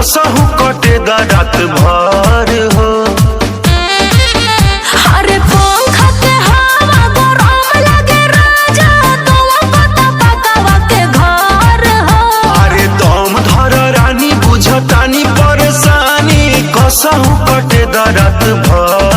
कसहु कटे दा रात भर हो। अरे पंखा के हवा गरम लगे राजा, तो पता पकावा के घर हो। अरे दम धर रानी, बुझतानी परेशानी, कसहु कटे दा रात भर।